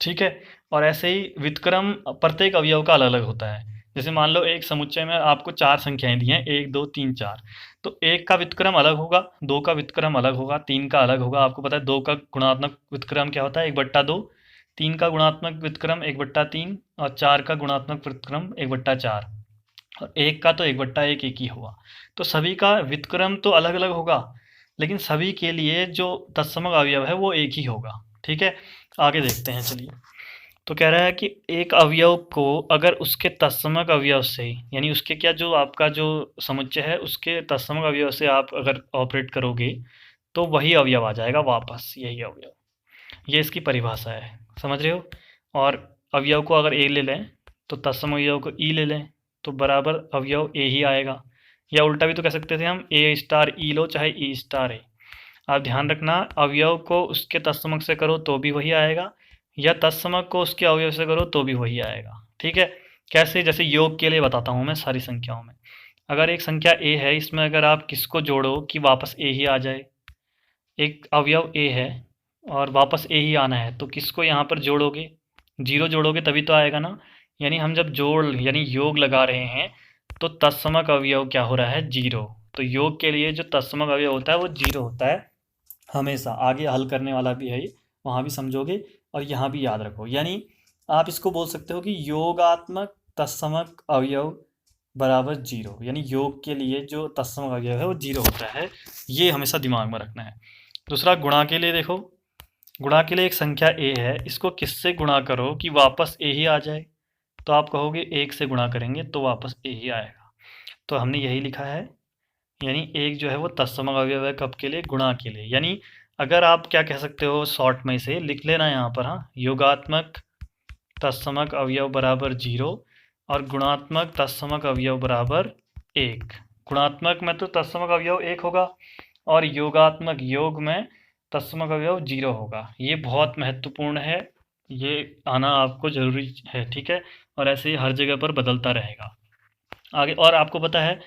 Speaker 1: ठीक है। और ऐसे ही व्युत्क्रम प्रत्येक अवयव का अलग अलग होता है। जैसे मान लो एक समुच्चय में आपको 4 संख्याएं दी हैं, 1 2 3 4, तो 1 का व्युत्क्रम अलग होगा, 2 का व्युत्क्रम अलग होगा, 3 का अलग होगा। आपको पता है 2 का गुणात्मक व्युत्क्रम क्या होता है, 1/2, 3 का गुणात्मक व्युत्क्रम 1/3 और 4 का गुणात्मक व्युत्क्रम 1/4, और 1 का तो 1/1 एक ही हुआ। तो सभी का व्युत्क्रम तो अलग अलग होगा, लेकिन सभी के लिए जो तत्समक अवयव है वो एक ही होगा, ठीक है। आगे देखते हैं, चलिए। तो कह रहा है कि एक अवयव को अगर उसके तत्समक अवयव से, यानी उसके क्या, जो आपका जो समुच्चय है उसके तत्समक अवयव से आप अगर ऑपरेट करोगे तो वही अवयव आ जाएगा वापस, यही अवयव। ये इसकी परिभाषा है, समझ रहे हो। और अवयव को अगर ए ले लें तो तत्सम अवयव को ई ले लें तो बराबर अवयव ए ही आएगा। या उल्टा भी तो कह सकते थे हम, ए स्टार ई लो चाहे ई स्टार ए। आप ध्यान रखना, अवयव को उसके तत्समक से करो तो भी वही आएगा, या तत्समक को उसके अवयव से करो तो भी वही आएगा, ठीक है। कैसे, जैसे योग के लिए बताता हूँ मैं सारी संख्याओं में। अगर एक संख्या ए है, इसमें अगर आप किसको जोड़ो कि वापस ए ही आ जाए, एक अवयव ए है और वापस ए ही आना है, तो किसको यहाँ पर जोड़ोगे, 0 जोड़ोगे तभी तो आएगा ना। यानी हम जब जोड़ यानी योग लगा रहे हैं तो तत्समक अवयव क्या हो रहा है, 0। तो योग के लिए जो तत्समक अवयव होता है वो 0 होता है हमेशा। आगे हल करने वाला भी है ये, वहाँ भी समझोगे और यहाँ भी याद रखो। यानी आप इसको बोल सकते हो कि योगात्मक तत्समक अवयव बराबर 0, यानी योग के लिए जो तत्समक अवयव है वो 0 होता है। ये हमेशा दिमाग में रखना है। दूसरा, गुणा के लिए देखो, गुणा के लिए एक संख्या ए है, इसको किससे गुणा करो कि वापस ए ही आ जाए, तो आप कहोगे 1 से गुणा करेंगे तो वापस ए ही आएगा। तो हमने यही लिखा है, यानी एक जो है वो तत्समक अवयव है कब के लिए, गुणा के लिए। यानी अगर आप क्या कह सकते हो, शॉर्ट में से लिख लेना यहाँ पर, हाँ, योगात्मक तत्समक अवयव बराबर 0 और गुणात्मक तत्समक अवयव बराबर 1। गुणात्मक में तो तत्समक अवयव 1 होगा और योगात्मक योग में तत्समक अवयव 0 होगा। ये बहुत महत्वपूर्ण है, ये आना आपको ज़रूरी है, ठीक है। और ऐसे ही हर जगह पर बदलता रहेगा आगे। और आपको पता है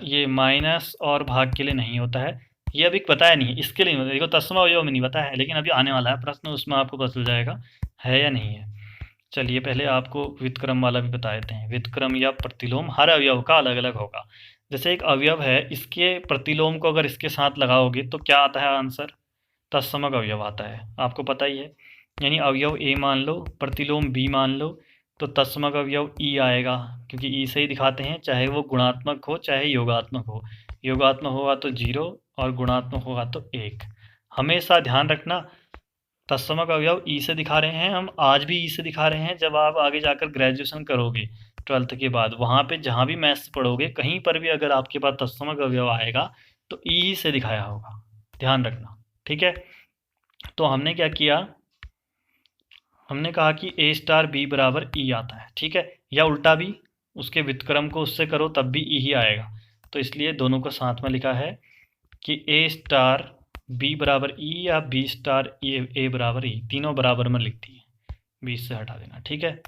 Speaker 1: ये माइनस और भाग के लिए नहीं होता है, ये अभी बताया नहीं है, इसके लिए नहीं होता। देखो तत्समक अवयव में नहीं बताया है, लेकिन अभी आने वाला है प्रश्न, उसमें आपको पता चल जाएगा है या नहीं है। चलिए पहले आपको व्युत्क्रम वाला भी बता देते हैं। व्युत्क्रम या प्रतिलोम हर अवयव का अलग अलग होगा। जैसे एक अवयव है, इसके प्रतिलोम को अगर इसके साथ लगाओगे तो क्या आता है आंसर, तत्समक अवयव आता है, आपको पता ही है। यानी अवयव ए मान लो, प्रतिलोम बी मान लो, तो तत्समक अवयव ई आएगा, क्योंकि ई से ही दिखाते हैं, चाहे वो गुणात्मक हो चाहे योगात्मक हो। योगात्मक होगा तो 0 और गुणात्मक होगा तो 1। हमेशा ध्यान रखना, तत्समक अवयव ई से दिखा रहे हैं हम, आज भी ई से दिखा रहे हैं। जब आप आगे जाकर ग्रेजुएशन करोगे 12th के बाद, वहाँ पे जहाँ भी मैथ्स पढ़ोगे कहीं पर भी अगर आपके पास तत्समक अवयव आएगा तो ई से दिखाया होगा, ध्यान रखना, ठीक है। तो हमने क्या किया, हमने कहा कि ए स्टार बी बराबर ई आता है, ठीक है। या उल्टा भी, उसके व्युत्क्रम को उससे करो तब भी ई ही आएगा। तो इसलिए दोनों को साथ में लिखा है कि ए स्टार बी बराबर ई या बी स्टार ए बराबर ई, तीनों बराबर में लिखती है, बीच से हटा देना, ठीक है।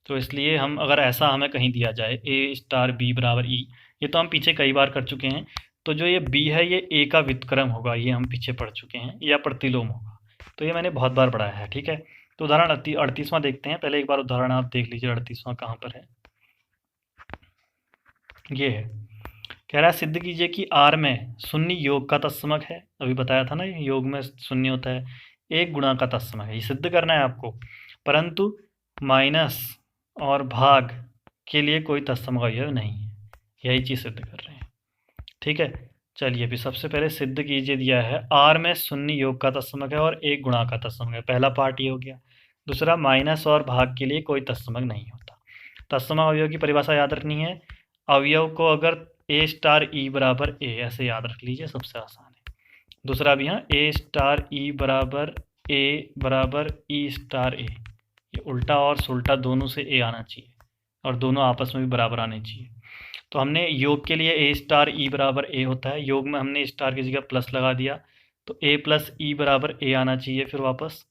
Speaker 1: तो इसलिए हम अगर ऐसा हमें कहीं दिया जाए ए स्टार बी बराबर ई, ये तो हम पीछे कई बार कर चुके हैं। तो जो ये बी है ये ए का व्युत्क्रम होगा, ये हम पीछे पढ़ चुके हैं, या प्रतिलोम होगा। तो ये मैंने बहुत बार पढ़ाया है, ठीक है। तो उदाहरण 38वां देखते हैं। पहले एक बार उदाहरण आप देख लीजिए, 38वां कहाँ पर है, ये है। कह रहा है सिद्ध कीजिए कि आर में शून्य योग का तत्समक है। अभी बताया था ना, योग में शून्य होता है, एक गुणा का तत्समक है, ये सिद्ध करना है आपको। परंतु माइनस और भाग के लिए कोई तत्समक अवयव नहीं है, यही चीज़ सिद्ध कर रहे हैं, ठीक है। चलिए फिर सबसे पहले सिद्ध कीजिए दिया है, आर में शून्य योग का तत्समक है और एक गुणा का तत्समक है, पहला पार्ट ये हो गया। दूसरा, माइनस और भाग के लिए कोई तत्समक नहीं होता। तत्समक अवयव की परिभाषा याद रखनी है, अवयव को अगर ए स्टार ई बराबर ए ऐसे याद रख लीजिए, सबसे आसान है। दूसरा भी, हाँ, ए स्टार ई बराबर ए बराबर ई स्टार ए, ये उल्टा और सुल्टा दोनों से ए आना चाहिए और दोनों आपस में भी बराबर आने चाहिए। तो हमने योग के लिए ए स्टार ई बराबर ए होता है, योग में हमने स्टार की जगह प्लस लगा दिया, तो ए प्लस ई बराबर ए आना चाहिए। फिर वापस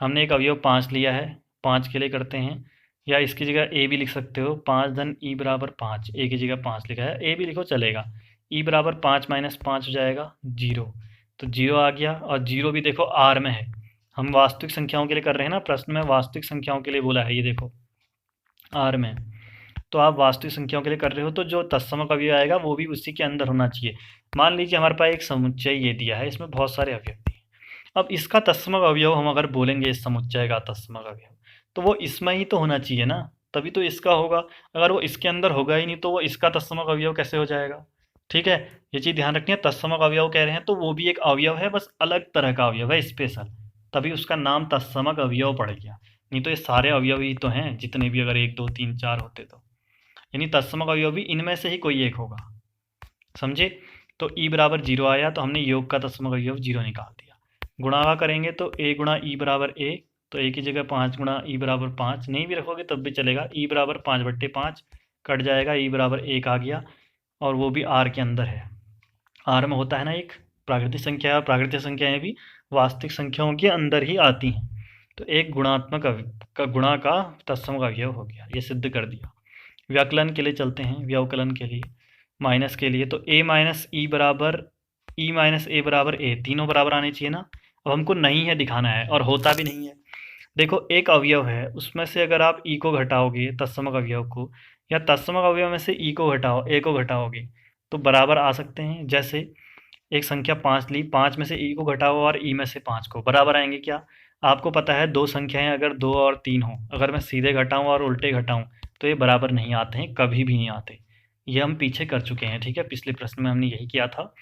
Speaker 1: हमने एक अवयव 5 लिया है, 5 के लिए करते हैं, या इसकी जगह ए भी लिख सकते हो, 5 धन ई बराबर 5, ए की जगह 5 लिखा है, ए भी लिखो चलेगा। ई बराबर 5 माइनस 5 हो जाएगा 0, तो 0 आ गया। और 0 भी देखो आर में है, हम वास्तविक संख्याओं के लिए कर रहे हैं ना, प्रश्न में वास्तविक संख्याओं के लिए बोला है, ये देखो आर में, तो आप वास्तविक संख्याओं के लिए कर रहे हो, तो जो तत्समक अवयव आएगा वो भी उसी के अंदर होना चाहिए। मान लीजिए हमारे पास एक समुच्चय ये दिया है, इसमें बहुत सारे अवयव दिए, अब इसका तत्समक अवयव हम अगर बोलेंगे इस समुच्चय का तत्समक अवयव, तो वो इसमें ही तो होना चाहिए ना, तभी तो इसका होगा। अगर वो इसके अंदर होगा ही नहीं तो वो इसका तत्समक अवयव कैसे हो जाएगा। ठीक है, ये चीज़ ध्यान रखनी है। तत्समक अवयव कह रहे हैं तो वो भी एक अवयव है, बस अलग तरह का अवयव है, स्पेशल, तभी उसका नाम तत्समक अवयव पड़ गया। नहीं तो ये सारे अवयव ही तो हैं जितने भी, अगर 1 2 3 4 होते तो, यानी तत्समक अवयव भी इनमें से ही कोई एक होगा, समझे। तो ई बराबर 0 आया, तो हमने योग का तत्समक अवयव 0 निकाल दिया। गुणा करेंगे तो ए गुणा ई बराबर ए, तो ए की जगह 5 गुणा ई बराबर 5 नहीं भी रखोगे तब भी चलेगा, ई बराबर 5/5 कट जाएगा, ई बराबर 1 आ गया, और वो भी आर के अंदर है। आर में होता है ना एक प्राकृतिक संख्या, प्राकृतिक संख्याएं भी वास्तविक संख्याओं के अंदर ही आती हैं, तो एक गुणात्मक गुणा का तत्समक अवयव हो गया, ये सिद्ध कर दिया। व्याकलन के लिए चलते हैं, व्यवकलन के लिए, माइनस के लिए, तो ए माइनस ई बराबर ई माइनस ए बराबर ए, तीनों बराबर आने चाहिए ना। अब हमको नहीं है दिखाना है, और होता भी नहीं है। देखो एक अवयव है, उसमें से अगर आप ई को घटाओगे तत्समक अवयव को, या तत्समक अवयव में से ई को घटाओ ए को घटाओगे, तो बराबर आ सकते हैं। जैसे एक संख्या 5 ली, 5 में से ई को घटाओ और ई में से 5 को, बराबर आएंगे क्या। आपको पता है दो संख्याएं अगर 2 और 3 हो, अगर मैं सीधे घटाऊं और उल्टे घटाऊं तो ये बराबर नहीं आते हैं, कभी भी नहीं आते। ये हम पीछे कर चुके हैं, ठीक है, पिछले प्रश्न में हमने यही किया था।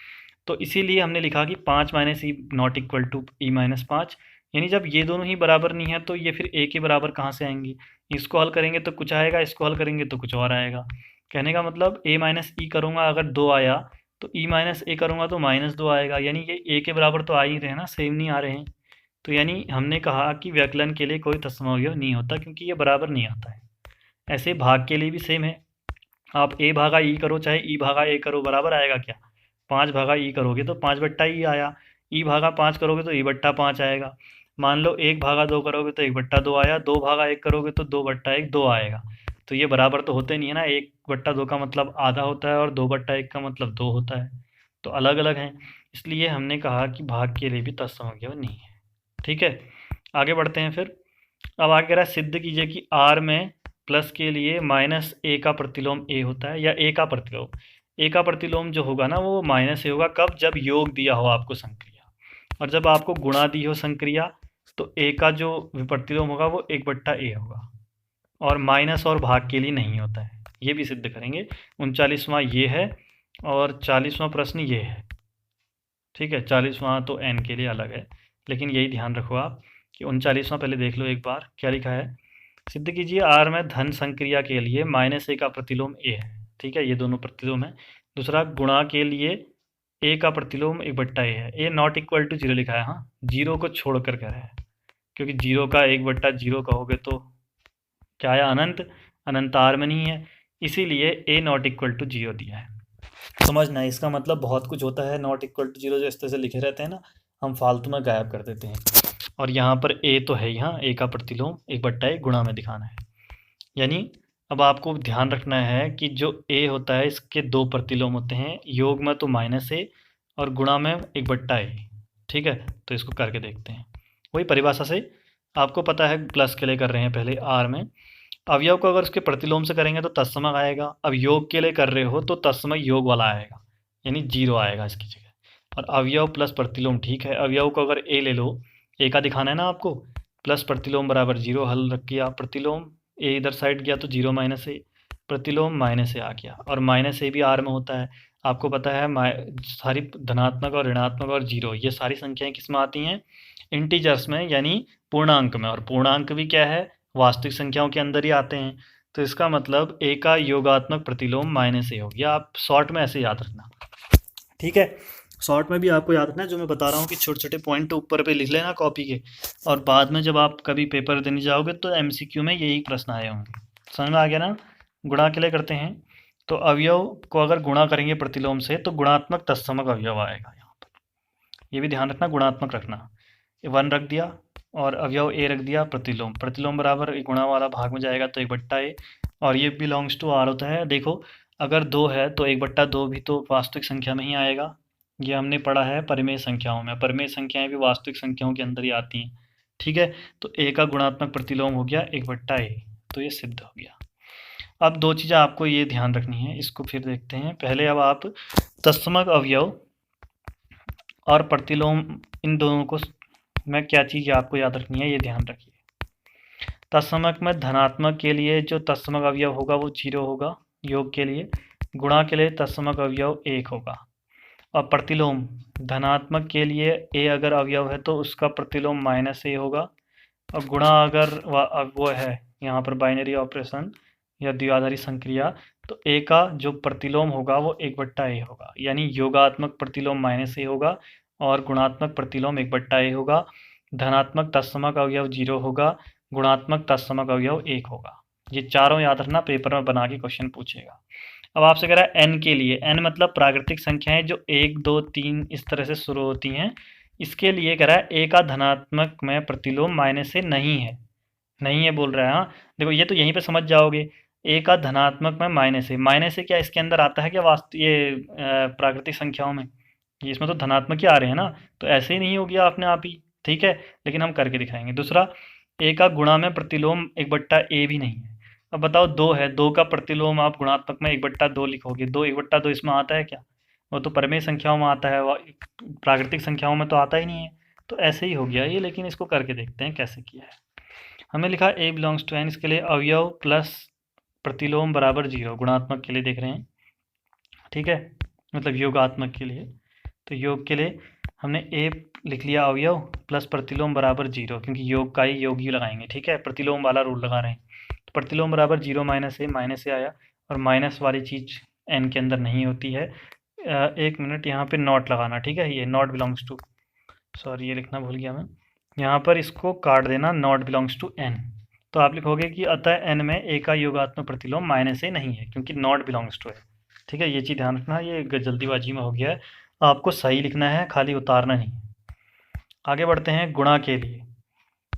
Speaker 1: तो इसीलिए हमने लिखा कि 5 minus e not equal to e minus 5, यानी जब ये दोनों ही बराबर नहीं है तो ये फिर ए के बराबर कहाँ से आएंगी। इसको हल करेंगे तो कुछ आएगा, इसको हल करेंगे तो कुछ और आएगा। कहने का मतलब ए माइनस ई करूँगा अगर 2 आया, तो ई माइनस ए करूँगा तो -2 आएगा, यानी ये ए के बराबर तो आ ही रहे हैं ना, सेम नहीं आ रहे हैं। तो यानी हमने कहा कि व्याकलन के लिए कोई तत्समक अवयव नहीं होता, क्योंकि ये बराबर नहीं आता है। ऐसे भाग के लिए भी सेम है, आप ए भागा ई करो चाहे ई भागा ए करो, बराबर आएगा क्या। 5 भागा ई करोगे तो 5/ई आया, ई भागा 5 करोगे तो ई/5 आएगा। मान लो 1 भागा 2 करोगे तो 1/2 आया, 2 भागा 1 करोगे तो 2/1 2 आएगा। तो ये बराबर तो होते नहीं है ना, 1/2 का मतलब आधा होता है और 2/1 का मतलब 2 होता है, तो अलग अलग हैं। इसलिए हमने कहा कि भाग के लिए भी तत्समक अवयव नहीं है। ठीक है, आगे बढ़ते हैं फिर। अब आगे कह रहा है सिद्ध कीजिए कि आर में प्लस के लिए -a का प्रतिलोम a होता है, या a का प्रतिलोम, a का प्रतिलोम जो होगा ना वो -a होगा। कब, जब योग दिया हो आपको संक्रिया, और जब आपको गुणा दी हो संक्रिया, तो a का जो प्रतिलोम होगा वो 1/a होगा, और माइनस और भाग के लिए नहीं होता है, ये भी सिद्ध करेंगे। 39वां ये है और 40वां प्रश्न ये है। ठीक है, 40वां तो n के लिए अलग है, लेकिन यही ध्यान रखो आप कि 39वां पहले देख लो एक बार क्या लिखा है। सिद्ध कीजिए आर में धन संक्रिया के लिए -a का प्रतिलोम a है। ठीक है, ये दोनों प्रतिलोम है। दूसरा गुणा के लिए a का प्रतिलोम 1/a है, a नॉट इक्वल टू 0 लिखा है, हाँ 0 को छोड़ कर कह रहा है, क्योंकि 0 का 1/0 कहोगे तो क्या है, अनंत, अनंत आर में नहीं है, इसीलिए a नॉट इक्वल टू 0 दिया है। समझना है, इसका मतलब बहुत कुछ होता है, नॉट इक्वल टू 0 जो इस तरह से लिखे रहते हैं ना, हम फालतू में गायब कर देते हैं। और यहाँ पर a तो है, यहाँ a का प्रतिलोम 1/a गुणा में दिखाना है। यानी अब आपको ध्यान रखना है कि जो a होता है इसके 2 प्रतिलोम होते हैं, योग में तो -a और गुणा में 1/a। ठीक है, तो इसको करके देखते हैं। वही परिभाषा से आपको पता है, प्लस के लिए कर रहे हैं पहले आर में, अवयव को अगर उसके प्रतिलोम से करेंगे तो तत्समक आएगा। अब योग के लिए कर रहे हो तो तत्समक योग वाला आएगा, यानी 0 आएगा इसकी जगह। और अवयव प्लस प्रतिलोम, ठीक है, अवयव को अगर a ले लो, a का दिखाना है ना आपको, प्लस प्रतिलोम बराबर 0 हल रख किया, प्रतिलोम a इधर साइड गया तो 0 -a, प्रतिलोम -a आ गया, और -a भी आर में होता है। आपको पता है सारी धनात्मक और ऋणात्मक और 0 ये सारी संख्याएं किस में आती हैं, इंटीजर्स में, यानी पूर्णांक में, और पूर्णांक भी क्या है, वास्तविक संख्याओं के अंदर ही आते हैं। तो इसका मतलब a का योगात्मक प्रतिलोम -a हो गया। आप शॉर्ट में ऐसे याद रखना, ठीक है, शॉर्ट में भी आपको याद रखना है जो मैं बता रहा हूँ कि छोटे छोटे पॉइंट ऊपर पे लिख लेना कॉपी के, और बाद में जब आप कभी पेपर देने जाओगे तो MCQ में यही प्रश्न आए होंगे। समझ में आ गया ना। गुणा के लिए करते हैं, तो अवयव को अगर गुणा करेंगे प्रतिलोम से तो गुणात्मक तत्समक अवयव आएगा यहाँ पर। ये भी ध्यान रखना, गुणात्मक रखना। 1 रख दिया और अवयव ए रख दिया, प्रतिलोम प्रतिलोम बराबर गुणा वाला भाग में जाएगा तो 1/a, और ये बिलोंग्स टू आर होता है। देखो अगर 2 है तो 1/2 भी तो वास्तविक संख्या में ही आएगा। ये हमने पढ़ा है परिमेय संख्याओं में, परिमेय संख्याएं भी वास्तविक संख्याओं के अंदर ही आती हैं। ठीक है, तो ए का गुणात्मक प्रतिलोम हो गया 1/a, तो ये सिद्ध हो गया। अब 2 चीज़ें आपको ये ध्यान रखनी है, इसको फिर देखते हैं। पहले अब आप तत्समक अवयव और प्रतिलोम इन दोनों को में क्या चीज़ आपको याद रखनी है, ये ध्यान रखिए। तत्समक में धनात्मक के लिए जो तत्समक अवयव होगा वो 0 होगा योग के लिए, गुणा के लिए तत्समक अवयव 1 होगा। और प्रतिलोम धनात्मक के लिए ए अगर अवयव है तो उसका प्रतिलोम -a होगा, और गुणा अगर वो है यहाँ पर बाइनरी ऑपरेशन या द्विआधारी संक्रिया, तो ए का जो प्रतिलोम होगा वो 1/a होगा, यानी योगात्मक प्रतिलोम -a होगा और गुणात्मक प्रतिलोम 1/a होगा। धनात्मक तत्समक अवयव 0 होगा, गुणात्मक तत्समक अवयव 1 होगा। ये चारों याद रखना, पेपर में बना के क्वेश्चन पूछेगा। अब आपसे कह रहा है n के लिए, n मतलब प्राकृतिक संख्याएं जो 1 2 3 इस तरह से शुरू होती हैं। इसके लिए कह रहा है ए का धनात्मक में प्रतिलोम -a नहीं है बोल रहा है। हाँ देखो ये तो यहीं पे समझ जाओगे, ए का धनात्मक में -a क्या इसके अंदर आता है क्या वास्तव ये प्राकृतिक संख्याओं में? ये इसमें तो धनात्मक ही आ रहे हैं ना, तो ऐसे ही नहीं हो गया अपने आप ही। ठीक है, लेकिन हम करके दिखाएंगे। दूसरा, ए का गुणा में प्रतिलोम 1/a भी नहीं है। अब बताओ 2 है, 2 का प्रतिलोम आप गुणात्मक में 1/2 लिखोगे, 2 1/2 इसमें आता है क्या? वो तो परिमेय संख्याओं में आता है, प्राकृतिक संख्याओं में तो आता ही नहीं है। तो ऐसे ही हो गया ये, लेकिन इसको करके देखते हैं कैसे किया है। हमने लिखा a बिलोंग्स टू n, इसके लिए अवयव प्लस प्रतिलोम बराबर 0, गुणात्मक के लिए देख रहे हैं। ठीक है, मतलब योगात्मक के लिए, तो योग के लिए हमने a लिख लिया अवयव प्लस प्रतिलोम बराबर 0, क्योंकि योग का ही योग ही लगाएंगे। ठीक है, प्रतिलोम वाला रूल लगा रहे हैं, तो प्रतिलोम बराबर 0 -a आया, और माइनस वाली चीज़ n के अंदर नहीं होती है। 1 मिनट यहाँ पे नॉट लगाना। ठीक है, ये नॉट बिलोंग्स टू, सॉरी ये लिखना भूल गया मैं, यहाँ पर इसको काट देना, नॉट बिलोंग्स टू n। तो आप लिखोगे कि अतः n में a का योगात्मक प्रतिलोम -a नहीं है, क्योंकि नॉट बिलोंग्स टू है। ठीक है, ये चीज़ ध्यान रखना, ये जल्दीबाजी में हो गया है, आपको सही लिखना है, खाली उतारना नहीं। आगे बढ़ते हैं गुणा के लिए।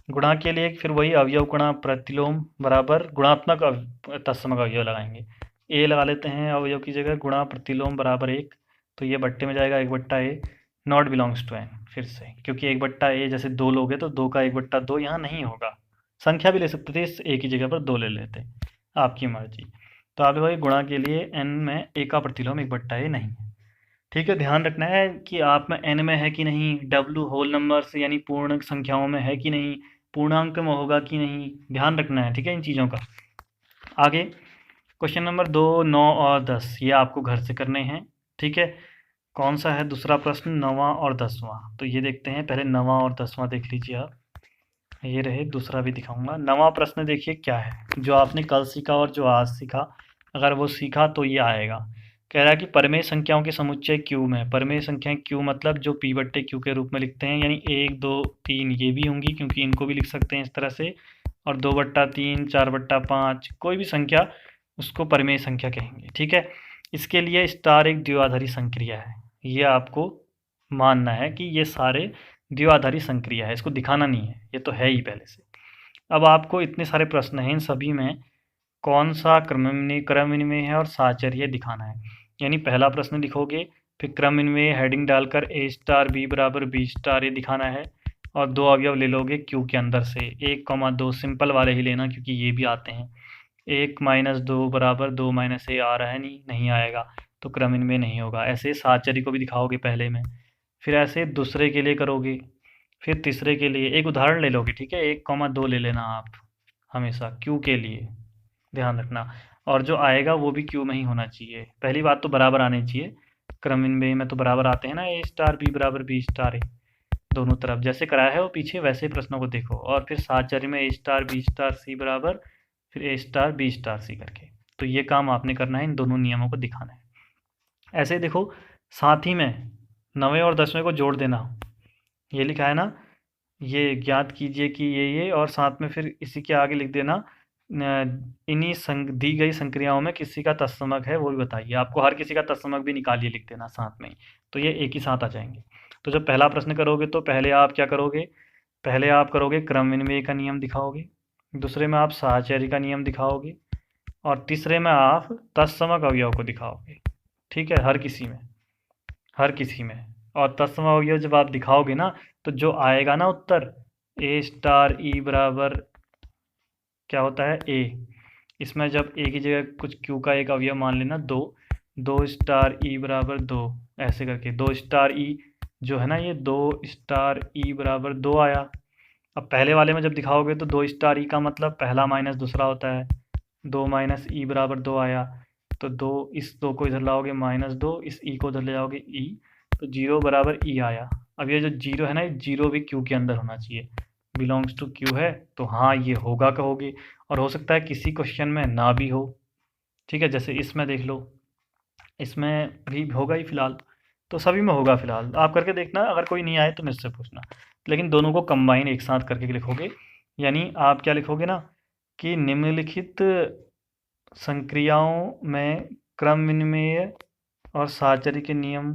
Speaker 1: गुणा के लिए फिर वही अवयव गुणा प्रतिलोम बराबर गुणात्मक तत्समक अवयव लगाएंगे। a लगा लेते हैं अवयव की जगह, गुणा प्रतिलोम बराबर 1, तो ये बट्टे में जाएगा 1/a, not belongs to n फिर से, क्योंकि 1/a जैसे 2 लोग हैं तो 2 का 1/2 यहाँ नहीं होगा। संख्या भी ले सकते थे, इस एक ही जगह पर 2 ले लेते, आपकी मर्जी। तो आप भाई गुणा के लिए n में a का प्रतिलोम 1/a नहीं है। ठीक है, ध्यान रखना है कि आप में n में है कि नहीं, w होल नंबर्स यानी पूर्ण संख्याओं में है कि नहीं, पूर्णांक में होगा कि नहीं, ध्यान रखना है। ठीक है, इन चीज़ों का। आगे क्वेश्चन नंबर 2, 9 और 10 ये आपको घर से करने हैं। ठीक है, कौन सा है दूसरा प्रश्न, 9वां और 10वां? तो ये देखते हैं, पहले 9वां और 10वां देख लीजिए आप। ये रहे, दूसरा भी दिखाऊंगा। 9वां प्रश्न देखिए क्या है, जो आपने कल सीखा और जो आज सीखा, अगर वो सीखा तो ये आएगा। कह रहा है कि परिमेय संख्याओं के समुच्चय क्यू में, परिमेय संख्याएं क्यू मतलब जो p/q के रूप में लिखते हैं, यानी 1 2 3 ये भी होंगी, क्योंकि इनको भी लिख सकते हैं इस तरह से, और 2/3 4/5 कोई भी संख्या उसको परिमेय संख्या कहेंगे। ठीक है, इसके लिए स्टार एक द्विआधारी संक्रिया है, ये आपको मानना है कि ये सारे द्विआधारी संक्रिया है, इसको दिखाना नहीं है, ये तो है ही पहले से। अब आपको इतने सारे प्रश्न हैं, इन सभी में कौन सा क्रम विनिमय है और साहचर्य दिखाना है। यानी पहला प्रश्न लिखोगे, फिर क्रम विनिमय हेडिंग डालकर a* b बराबर b* ये दिखाना है, और 2 अवयव ले लोगे क्यू के अंदर से, 1, 2 सिंपल वाले ही लेना, क्योंकि ये भी आते हैं। 1 - 2 बराबर 2 - a आ रहा है, नहीं आएगा, तो क्रम विनिमय नहीं होगा। ऐसे साहचर्य को भी दिखाओगे पहले में, फिर ऐसे दूसरे के लिए करोगे, फिर तीसरे के लिए एक उदाहरण ले लोगे। ठीक है, 1, 2 ले लेना आप हमेशा क्यू के लिए, ध्यान रखना, और जो आएगा वो भी क्यू में ही होना चाहिए। पहली बात तो बराबर आने चाहिए, क्रम विनिमय में तो बराबर आते हैं ना, a* b बराबर b* a, दोनों तरफ जैसे कराया है वो पीछे वैसे प्रश्नों को देखो, और फिर साहचर्य में a* b* c बराबर फिर a* b* c करके, तो ये काम आपने करना है, इन दोनों नियमों को दिखाना है। ऐसे देखो, साथ ही में 9वें और 10वें को जोड़ देना, ये लिखा है ना, ये ज्ञात कीजिए कि ये और साथ में फिर इसी के आगे लिख देना इन्हीं दी गई संक्रियाओं में किसी का तत्समक है वो भी बताइए। आपको हर किसी का तत्समक भी निकालिए लिख देना साथ में ही, तो ये एक ही साथ आ जाएंगे। तो जब पहला प्रश्न करोगे तो पहले आप क्या करोगे, पहले आप करोगे क्रम विनिमय का नियम दिखाओगे, दूसरे में आप साहचर्य का नियम दिखाओगे, और तीसरे में आप तत्समक अवयव को दिखाओगे। ठीक है, हर किसी में, हर किसी में। और तत्सम अवयव जब आप दिखाओगे ना, तो जो आएगा ना उत्तर ए स्टार ई बराबर क्या होता है ए, इसमें जब ए की जगह कुछ क्यू का एक अवयव मान लेना दो, 2 स्टार ई बराबर 2, ऐसे करके 2 स्टार ई जो है ना, ये 2 स्टार ई बराबर 2 आया। अब पहले वाले में जब दिखाओगे तो 2 स्टार ई का मतलब पहला माइनस दूसरा होता है, 2 माइनस ई बराबर 2 आया। तो 2, इस 2 को इधर लाओगे -2, इस ई को उधर ले जाओगे ई, तो 0 बराबर ई आया। अब ये जो 0 है ना, ये 0 भी क्यू के अंदर होना चाहिए, बिलोंग्स टू क्यू है, तो हाँ ये होगा कहोगे। और हो सकता है किसी क्वेश्चन में ना भी हो। ठीक है, जैसे इसमें देख लो, इसमें भी होगा ही फिलहाल, तो सभी में होगा फिलहाल। आप करके देखना, अगर कोई नहीं आए तो मुझसे पूछना, लेकिन दोनों को कंबाइन एक साथ करके लिखोगे। यानी आप क्या लिखोगे ना कि निम्नलिखित संक्रियाओं में क्रम विनिमय और साहचर्य के नियम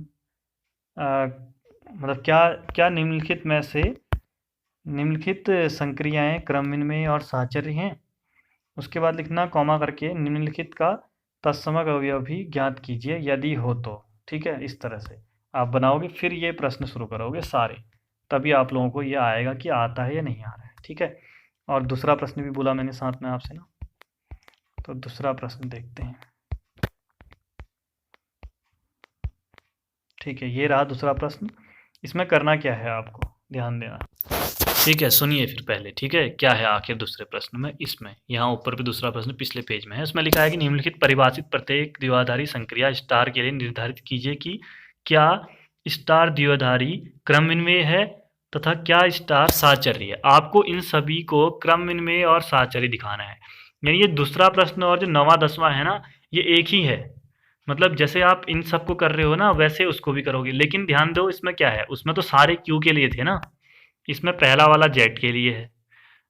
Speaker 1: मतलब क्या क्या निम्नलिखित में से निम्नलिखित संक्रियाएं क्रम विनिमय और साहचर्य हैं। उसके बाद लिखना कॉमा करके निम्नलिखित का तत्समक अवयव भी ज्ञात कीजिए यदि हो तो। ठीक है, इस तरह से आप बनाओगे, फिर ये प्रश्न शुरू करोगे सारे, तभी आप लोगों को ये आएगा कि आता है या नहीं आ रहा है। ठीक है, और दूसरा प्रश्न भी बोला मैंने साथ में आपसे ना, तो दूसरा प्रश्न देखते हैं। ठीक है, ये रहा दूसरा प्रश्न। इसमें करना क्या है आपको ध्यान देना। ठीक है, सुनिए फिर पहले। ठीक है, क्या है आखिर दूसरे प्रश्न में, इसमें यहाँ ऊपर पे दूसरा प्रश्न पिछले पेज में है, इसमें लिखा है कि निम्नलिखित परिभाषित प्रत्येक द्विआधारी संक्रिया स्टार के लिए निर्धारित कीजिए कि क्या स्टार द्विआधारी क्रम विनिमय है तथा क्या स्टार साहचर्य है। आपको इन सभी को क्रम विनिमय और साहचर्य दिखाना है। यानी ये दूसरा प्रश्न और जो 9वां 10वां है ना, ये एक ही है। मतलब जैसे आप इन सबको कर रहे हो ना, वैसे उसको भी करोगे। लेकिन ध्यान दो, इसमें क्या है, उसमें तो सारे क्यू के लिए थे ना, इसमें पहला वाला जेड के लिए है,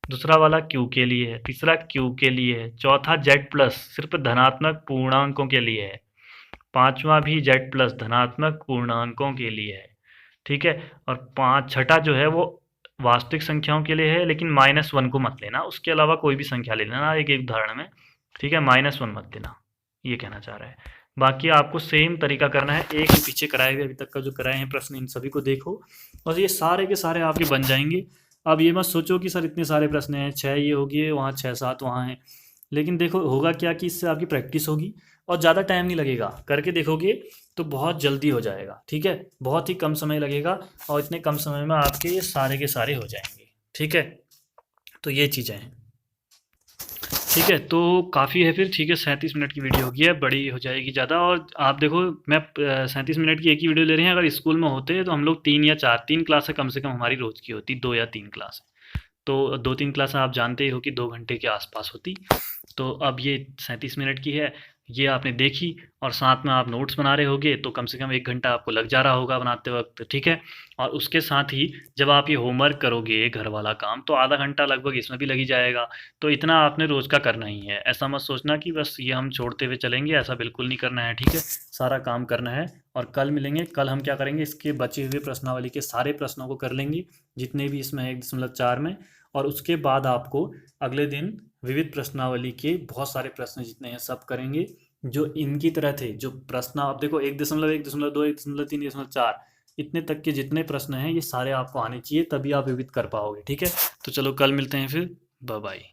Speaker 1: दूसरा वाला क्यू के लिए है, तीसरा क्यू के लिए है, चौथा जेड प्लस सिर्फ धनात्मक पूर्णांकों के लिए है, पांचवा भी जेड प्लस धनात्मक पूर्णांकों के लिए है। ठीक है, और छठा जो है वो वास्तविक संख्याओं के लिए है, लेकिन -1 को मत लेना, उसके अलावा कोई भी संख्या ले लेना एक एक उदाहरण में। ठीक है, -1 मत देना, ये कहना चाह रहा है। बाकी आपको सेम तरीका करना है, एक ही पीछे कराए हुए अभी तक का जो कराए हैं प्रश्न, इन सभी को देखो और ये सारे के सारे आपके बन जाएंगे। अब ये मत सोचो कि सर इतने सारे प्रश्न हैं, 6 ये हो गए, वहाँ 6-7 वहाँ हैं। लेकिन देखो होगा क्या कि इससे आपकी प्रैक्टिस होगी और ज़्यादा टाइम नहीं लगेगा, करके देखोगे तो बहुत जल्दी हो जाएगा। ठीक है, बहुत ही कम समय लगेगा और इतने कम समय में आपके ये सारे के सारे हो जाएंगे। ठीक है, तो ये चीज़ें हैं। ठीक है, तो काफ़ी है फिर। ठीक है, 37 मिनट की वीडियो होगी है, बड़ी हो जाएगी ज़्यादा। और आप देखो मैं 37 मिनट की एक ही वीडियो ले रहे हैं, अगर स्कूल में होते तो हम लोग 3 या 4 3 क्लासें कम से कम हमारी रोज़ की होती, 2 या 3 क्लास। तो 2-3 क्लास आप जानते ही हो कि 2 घंटे के आसपास होती। तो अब ये 37 मिनट की है, ये आपने देखी और साथ में आप नोट्स बना रहे होगे, तो कम से कम 1 घंटा आपको लग जा रहा होगा बनाते वक्त। ठीक है, और उसके साथ ही जब आप ये होमवर्क करोगे घर वाला काम, तो आधा घंटा लगभग इसमें भी लग ही जाएगा। तो इतना आपने रोज़ का करना ही है, ऐसा मत सोचना कि बस ये हम छोड़ते हुए चलेंगे, ऐसा बिल्कुल नहीं करना है। ठीक है, सारा काम करना है। और कल मिलेंगे, कल हम क्या करेंगे, इसके बचे हुए प्रश्नावली के सारे प्रश्नों को कर लेंगे, जितने भी इसमें है 1.4 में। और उसके बाद आपको अगले दिन विविध प्रश्नावली के बहुत सारे प्रश्न जितने हैं सब करेंगे, जो इनकी तरह थे। जो प्रश्न आप देखो 1.1, 1.2, 1.3, 1.4 इतने तक के जितने प्रश्न हैं, ये सारे आपको आने चाहिए, तभी आप विविध कर पाओगे। ठीक है, तो चलो कल मिलते हैं फिर, बाय बाय।